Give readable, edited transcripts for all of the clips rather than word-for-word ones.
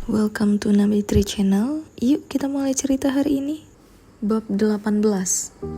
Welcome to Nabitri Channel. Yuk kita mulai cerita hari ini. Bab 18.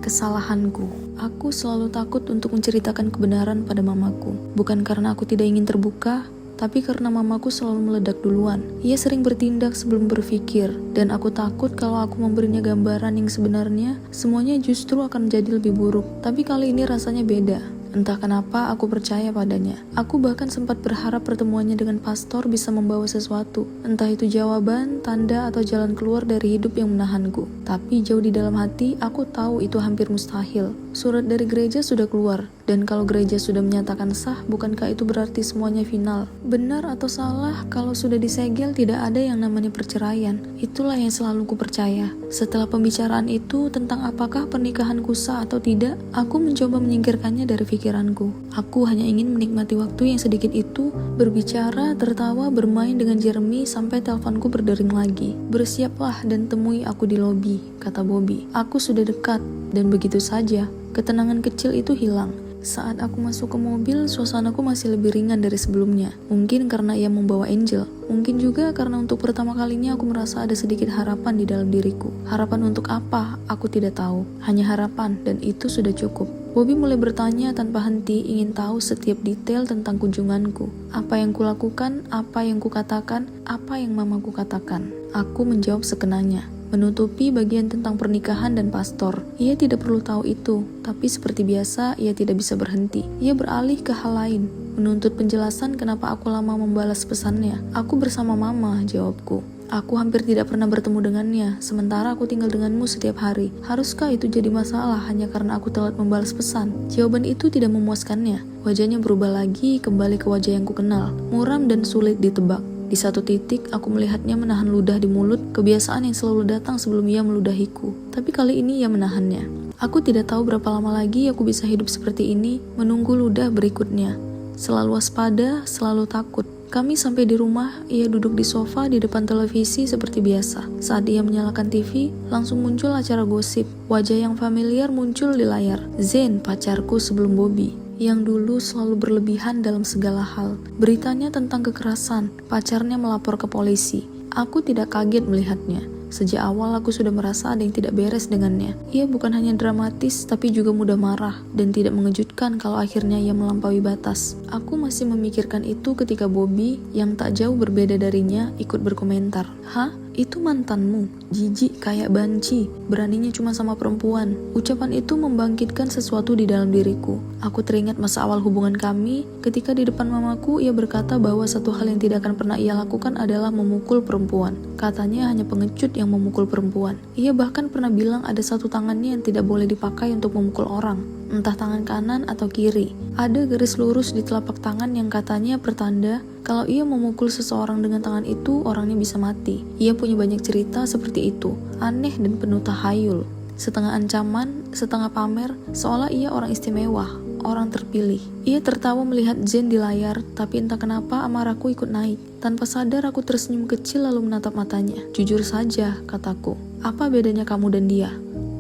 Kesalahanku. Aku selalu takut untuk menceritakan kebenaran pada mamaku. Bukan karena aku tidak ingin terbuka, tapi karena mamaku selalu meledak duluan. Ia sering bertindak sebelum berpikir, dan aku takut kalau aku memberinya gambaran yang sebenarnya, semuanya justru akan jadi lebih buruk. Tapi kali ini rasanya beda. Entah kenapa aku percaya padanya. Aku bahkan sempat berharap pertemuannya dengan pastor bisa membawa sesuatu. Entah itu jawaban, tanda, atau jalan keluar dari hidup yang menahanku. Tapi jauh di dalam hati, aku tahu itu hampir mustahil. Surat dari gereja sudah keluar. Dan kalau gereja sudah menyatakan sah, bukankah itu berarti semuanya final? Benar atau salah, kalau sudah disegel tidak ada yang namanya perceraian. Itulah yang selalu ku percaya. Setelah pembicaraan itu tentang apakah pernikahanku sah atau tidak, aku mencoba menyingkirkannya dari pikiranku. Aku hanya ingin menikmati waktu yang sedikit itu, berbicara, tertawa, bermain dengan Jeremy sampai teleponku berdering lagi. Bersiaplah dan temui aku di lobi, kata Bobby. Aku sudah dekat, dan begitu saja, ketenangan kecil itu hilang. Saat aku masuk ke mobil, suasanaku masih lebih ringan dari sebelumnya. Mungkin karena ia membawa Angel. Mungkin juga karena untuk pertama kalinya aku merasa ada sedikit harapan di dalam diriku. Harapan untuk apa? Aku tidak tahu. Hanya harapan, dan itu sudah cukup. Bobby mulai bertanya tanpa henti, ingin tahu setiap detail tentang kunjunganku. Apa yang kulakukan, apa yang kukatakan, apa yang mamaku katakan. Aku menjawab sekenanya, menutupi bagian tentang pernikahan dan pastor. Ia tidak perlu tahu itu, tapi seperti biasa, ia tidak bisa berhenti. Ia beralih ke hal lain, menuntut penjelasan kenapa aku lama membalas pesannya. Aku bersama mama, jawabku. Aku hampir tidak pernah bertemu dengannya, sementara aku tinggal denganmu setiap hari. Haruskah itu jadi masalah hanya karena aku telat membalas pesan? Jawaban itu tidak memuaskannya. Wajahnya berubah lagi, kembali ke wajah yang kukenal, muram dan sulit ditebak. Di satu titik, aku melihatnya menahan ludah di mulut, kebiasaan yang selalu datang sebelum ia meludahiku. Tapi kali ini ia menahannya. Aku tidak tahu berapa lama lagi aku bisa hidup seperti ini, menunggu ludah berikutnya. Selalu waspada, selalu takut. Kami sampai di rumah, ia duduk di sofa di depan televisi seperti biasa. Saat ia menyalakan TV, langsung muncul acara gosip. Wajah yang familiar muncul di layar. Zain, pacarku sebelum Bobby, yang dulu selalu berlebihan dalam segala hal. Beritanya tentang kekerasan, pacarnya melapor ke polisi. Aku tidak kaget melihatnya. Sejak awal aku sudah merasa ada yang tidak beres dengannya. Ia bukan hanya dramatis, tapi juga mudah marah, dan tidak mengejutkan kalau akhirnya ia melampaui batas. Aku masih memikirkan itu ketika Bobby, yang tak jauh berbeda darinya, ikut berkomentar. Hah? Itu mantanmu? Jijik kayak banci, beraninya cuma sama perempuan. Ucapan itu membangkitkan sesuatu di dalam diriku. Aku teringat masa awal hubungan kami, ketika di depan mamaku ia berkata bahwa satu hal yang tidak akan pernah ia lakukan adalah memukul perempuan. Katanya hanya pengecut yang memukul perempuan. Ia bahkan pernah bilang ada satu tangannya yang tidak boleh dipakai untuk memukul orang, entah tangan kanan atau kiri. Ada garis lurus di telapak tangan yang katanya pertanda kalau ia memukul seseorang dengan tangan itu, orangnya bisa mati. Ia punya banyak cerita seperti itu, aneh dan penuh tahayul. Setengah ancaman, setengah pamer, seolah ia orang istimewa, orang terpilih. Ia tertawa melihat Zain di layar, tapi entah kenapa amarahku ikut naik. Tanpa sadar aku tersenyum kecil lalu menatap matanya. Jujur saja, kataku. Apa bedanya kamu dan dia?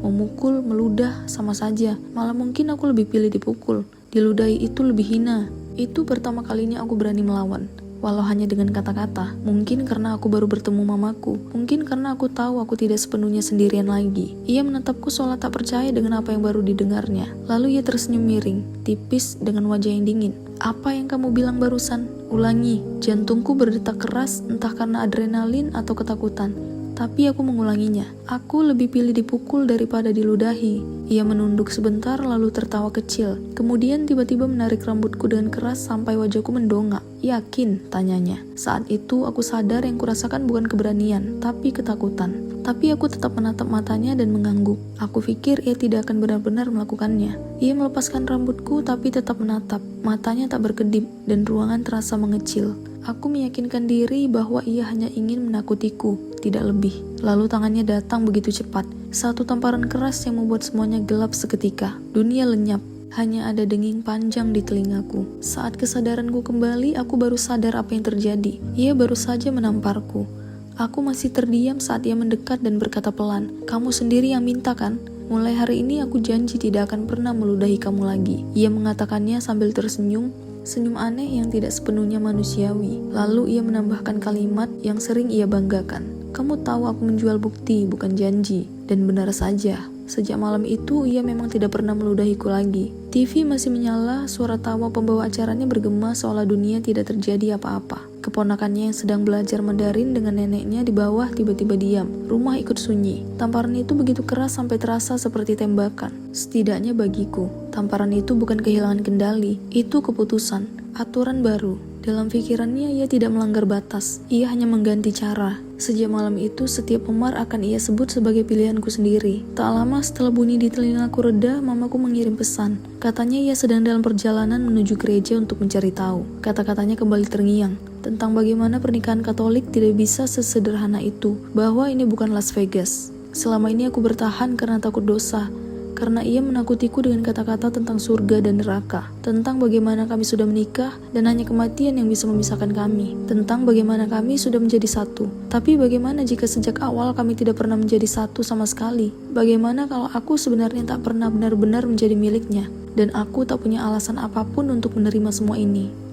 Memukul, meludah, sama saja. Malah mungkin aku lebih pilih dipukul. Diludahi itu lebih hina. Itu pertama kalinya aku berani melawan. Walau hanya dengan kata-kata. Mungkin karena aku baru bertemu mamaku. Mungkin karena aku tahu aku tidak sepenuhnya sendirian lagi. Ia menatapku seolah tak percaya dengan apa yang baru didengarnya. Lalu ia tersenyum miring, tipis dengan wajah yang dingin. Apa yang kamu bilang barusan? Ulangi. Jantungku berdetak keras, entah karena adrenalin atau ketakutan. Tapi aku mengulanginya. Aku lebih pilih dipukul daripada diludahi. Ia menunduk sebentar lalu tertawa kecil. Kemudian tiba-tiba menarik rambutku dengan keras sampai wajahku mendongak. Yakin? Tanyanya. Saat itu aku sadar yang kurasakan bukan keberanian, tapi ketakutan. Tapi aku tetap menatap matanya dan mengangguk. Aku pikir ia tidak akan benar-benar melakukannya. Ia melepaskan rambutku tapi tetap menatap. Matanya tak berkedip dan ruangan terasa mengecil. Aku meyakinkan diri bahwa ia hanya ingin menakutiku, tidak lebih. Lalu tangannya datang begitu cepat. Satu tamparan keras yang membuat semuanya gelap seketika. Dunia lenyap. Hanya ada denging panjang di telingaku. Saat kesadaranku kembali, aku baru sadar apa yang terjadi. Ia baru saja menamparku. Aku masih terdiam saat ia mendekat dan berkata pelan, "Kamu sendiri yang minta kan? Mulai hari ini aku janji tidak akan pernah meludahi kamu lagi." Ia mengatakannya sambil tersenyum, senyum aneh yang tidak sepenuhnya manusiawi. Lalu ia menambahkan kalimat yang sering ia banggakan. Kamu tahu aku menjual bukti, bukan janji. Dan benar saja, sejak malam itu ia memang tidak pernah meludahiku lagi. TV masih menyala, suara tawa pembawa acaranya bergema seolah dunia tidak terjadi apa-apa. Keponakannya yang sedang belajar Mandarin dengan neneknya di bawah tiba-tiba diam. Rumah ikut sunyi. Tamparan itu begitu keras sampai terasa seperti tembakan. Setidaknya bagiku, tamparan itu bukan kehilangan kendali, itu keputusan, aturan baru. Dalam pikirannya ia tidak melanggar batas, ia hanya mengganti cara. Sejak malam itu setiap memar akan ia sebut sebagai pilihanku sendiri. Tak lama setelah bunyi di telingaku reda, mamaku mengirim pesan. Katanya ia sedang dalam perjalanan menuju gereja untuk mencari tahu. Kata-katanya kembali terngiang tentang bagaimana pernikahan Katolik tidak bisa sesederhana itu, bahwa ini bukan Las Vegas. Selama ini aku bertahan karena takut dosa, karena ia menakutiku dengan kata-kata tentang surga dan neraka, tentang bagaimana kami sudah menikah dan hanya kematian yang bisa memisahkan kami, tentang bagaimana kami sudah menjadi satu. Tapi bagaimana jika sejak awal kami tidak pernah menjadi satu sama sekali? Bagaimana kalau aku sebenarnya tak pernah benar-benar menjadi miliknya, dan aku tak punya alasan apapun untuk menerima semua ini?